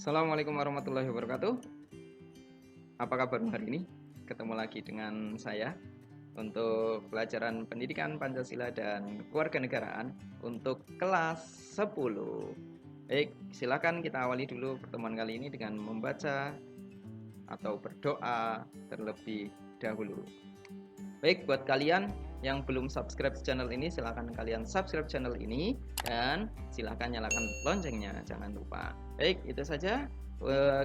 Assalamualaikum warahmatullahi wabarakatuh. Apa kabar hari ini? Ketemu lagi dengan saya untuk pelajaran pendidikan Pancasila dan kewarganegaraan untuk kelas 10. Baik, silakan kita awali dulu pertemuan kali ini dengan membaca atau berdoa terlebih dahulu. Baik, buat kalian yang belum subscribe channel ini, silahkan kalian subscribe channel ini dan silahkan nyalakan loncengnya, jangan lupa. Baik, itu saja.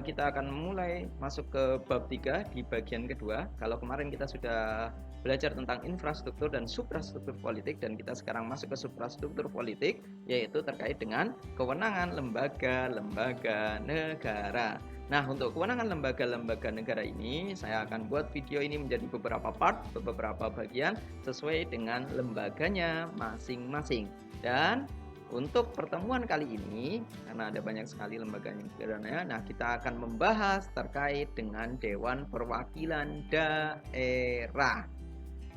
Kita akan mulai masuk ke bab 3 di bagian kedua. Kalau kemarin kita sudah belajar tentang infrastruktur dan suprastruktur politik, dan kita sekarang masuk ke suprastruktur politik, yaitu terkait dengan kewenangan lembaga-lembaga negara. Nah, untuk kewenangan lembaga-lembaga negara ini, saya akan buat video ini menjadi beberapa part, beberapa bagian sesuai dengan lembaganya masing-masing. Dan untuk pertemuan kali ini, karena ada banyak sekali lembaga negaranya, nah kita akan membahas terkait dengan Dewan Perwakilan Daerah.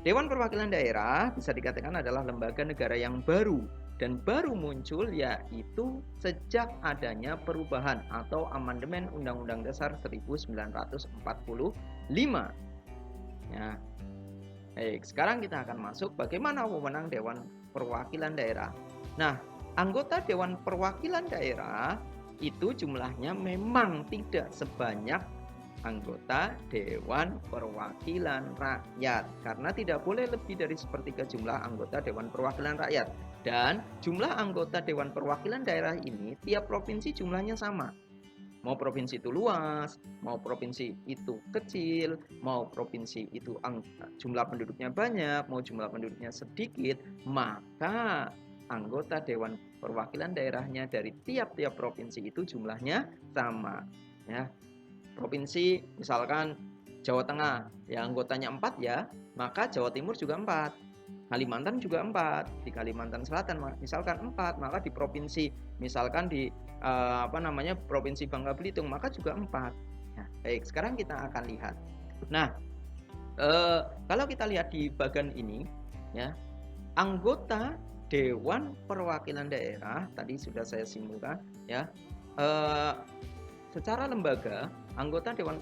Dewan Perwakilan Daerah bisa dikatakan adalah lembaga negara yang baru dan baru muncul, yaitu sejak adanya perubahan atau amandemen Undang-Undang Dasar 1945. Ya. Baik, sekarang kita akan masuk bagaimana wewenang Dewan Perwakilan Daerah. Nah, anggota Dewan Perwakilan Daerah itu jumlahnya memang tidak sebanyak anggota Dewan Perwakilan Rakyat, karena tidak boleh lebih dari sepertiga jumlah anggota Dewan Perwakilan Rakyat. Dan jumlah anggota Dewan Perwakilan Daerah ini tiap provinsi jumlahnya sama. Mau provinsi itu luas, mau provinsi itu kecil, mau provinsi itu jumlah penduduknya banyak, mau jumlah penduduknya sedikit, maka anggota Dewan Perwakilan Daerahnya dari tiap-tiap provinsi itu jumlahnya sama. Ya, provinsi misalkan Jawa Tengah, ya anggotanya 4 ya, maka Jawa Timur juga 4. Kalimantan juga 4. Di Kalimantan Selatan misalkan 4, maka di provinsi misalkan di Provinsi Bangka Belitung maka juga 4. Nah, baik, sekarang kita akan lihat. Nah, kalau kita lihat di bagian ini ya, anggota Dewan Perwakilan Daerah tadi sudah saya simpulkan ya. Secara lembaga, anggota Dewan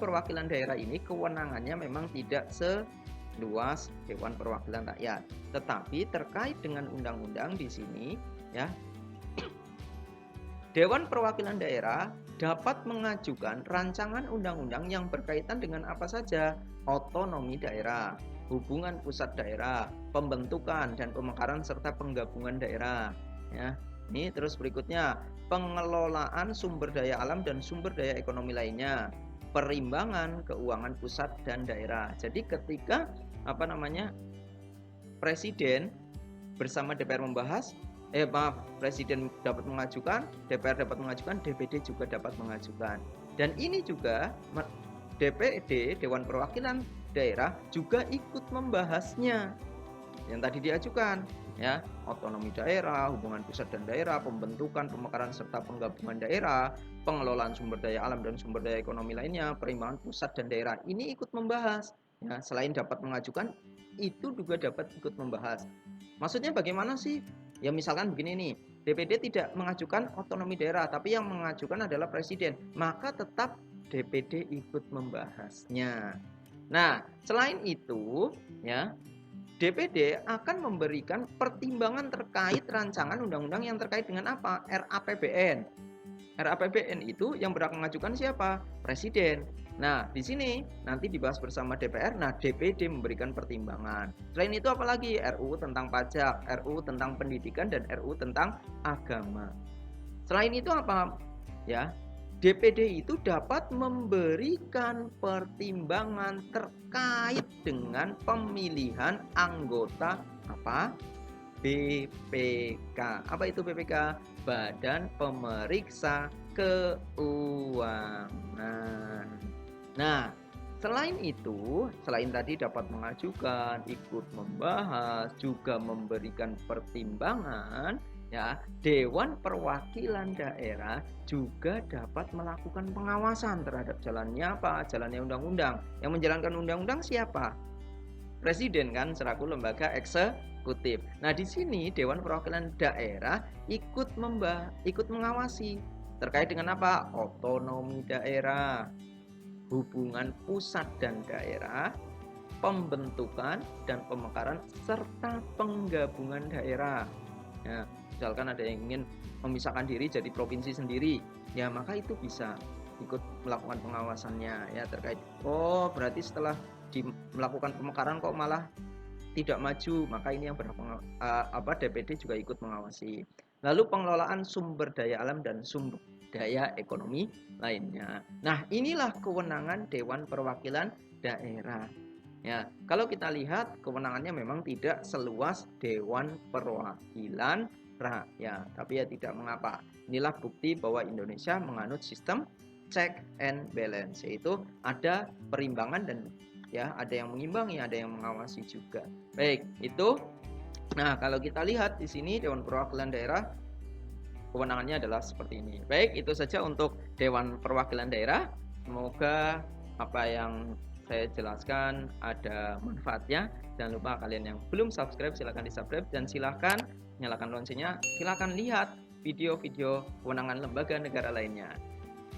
Perwakilan Daerah ini kewenangannya memang tidak seluas Dewan Perwakilan Rakyat, tetapi terkait dengan undang-undang di sini ya, Dewan Perwakilan Daerah dapat mengajukan rancangan undang-undang yang berkaitan dengan apa saja: otonomi daerah, hubungan pusat daerah, pembentukan dan pemekaran serta penggabungan daerah ya. Ini terus berikutnya, pengelolaan sumber daya alam dan sumber daya ekonomi lainnya, perimbangan keuangan pusat dan daerah. Jadi ketika Presiden bersama DPR membahas, Presiden dapat mengajukan, DPR dapat mengajukan, DPD juga dapat mengajukan. Dan ini juga DPD, Dewan Perwakilan Daerah, juga ikut membahasnya yang tadi diajukan ya, otonomi daerah, hubungan pusat dan daerah, pembentukan, pemekaran serta penggabungan daerah, pengelolaan sumber daya alam dan sumber daya ekonomi lainnya, perimbangan pusat dan daerah. Ini ikut membahas ya, selain dapat mengajukan, itu juga dapat ikut membahas. Maksudnya bagaimana sih? Ya misalkan begini nih, DPD tidak mengajukan otonomi daerah, tapi yang mengajukan adalah presiden, maka tetap DPD ikut membahasnya. Nah, selain itu ya, DPD akan memberikan pertimbangan terkait rancangan undang-undang yang terkait dengan apa? RAPBN. RAPBN itu yang berhak mengajukan siapa? Presiden. Nah, di sini nanti dibahas bersama DPR. Nah, DPD memberikan pertimbangan. Selain itu apalagi? RUU tentang pajak, RUU tentang pendidikan, dan RUU tentang agama. Selain itu apa? Ya, DPD itu dapat memberikan pertimbangan terkait dengan pemilihan anggota BPK. Apa itu BPK? Badan Pemeriksa Keuangan. Nah, selain itu, selain tadi dapat mengajukan, ikut membahas, juga memberikan pertimbangan ya, Dewan Perwakilan Daerah juga dapat melakukan pengawasan terhadap jalannya jalannya undang-undang. Yang menjalankan undang-undang siapa? Presiden kan, selaku lembaga eksekutif. Nah, di sini Dewan Perwakilan Daerah ikut mengawasi terkait dengan apa? Otonomi daerah, hubungan pusat dan daerah, pembentukan dan pemekaran, serta penggabungan daerah. Ya, misalkan ada yang ingin memisahkan diri jadi provinsi sendiri, ya maka itu bisa ikut melakukan pengawasannya ya terkait. Oh, berarti setelah melakukan pemekaran kok malah tidak maju, maka ini yang DPD juga ikut mengawasi. Lalu pengelolaan sumber daya alam dan sumber daya ekonomi lainnya. Nah, inilah kewenangan Dewan Perwakilan Daerah. Ya, kalau kita lihat kewenangannya memang tidak seluas Dewan Perwakilan Rakyat, tapi ya tidak mengapa. Inilah bukti bahwa Indonesia menganut sistem check and balance, yaitu ada perimbangan dan ya ada yang mengimbangi, ada yang mengawasi juga. Baik, itu. Nah, kalau kita lihat di sini Dewan Perwakilan Daerah kewenangannya adalah seperti ini. Baik, itu saja untuk Dewan Perwakilan Daerah. Semoga apa yang saya jelaskan ada manfaatnya. Jangan lupa kalian yang belum subscribe silahkan di subscribe dan silahkan nyalakan loncengnya. Silahkan lihat video-video kewenangan lembaga negara lainnya.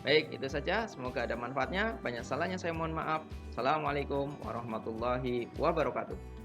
Baik, itu saja. Semoga ada manfaatnya. Banyak salahnya saya mohon maaf. Assalamualaikum warahmatullahi wabarakatuh.